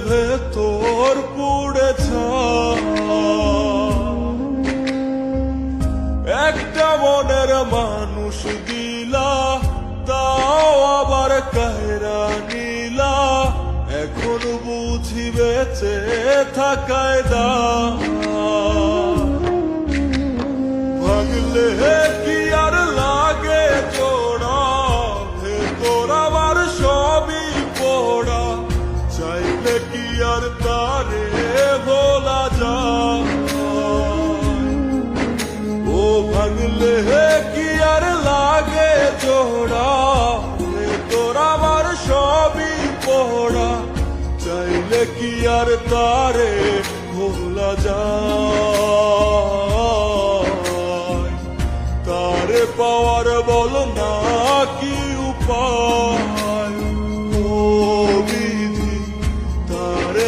ভেতর পুড়ে একটা মনের মানুষ দিলা, তাও আবার কায়রা নিলা। এখন বুঝি বেঁচে থাকায় দা ভাগলে কি আর লাগে জোড়া, ভেতর আমার সবই পোড়া। চাইলে কি আর তারে ভোলা যায়? ও ভাগলে কি আর লাগে জোড়া, ভেতর আমার সবই পোড়া। চাইলে কি আর তারে ভোলা যায়? তারে পাওয়ার বল না কি উপায়? ও বিধি তারে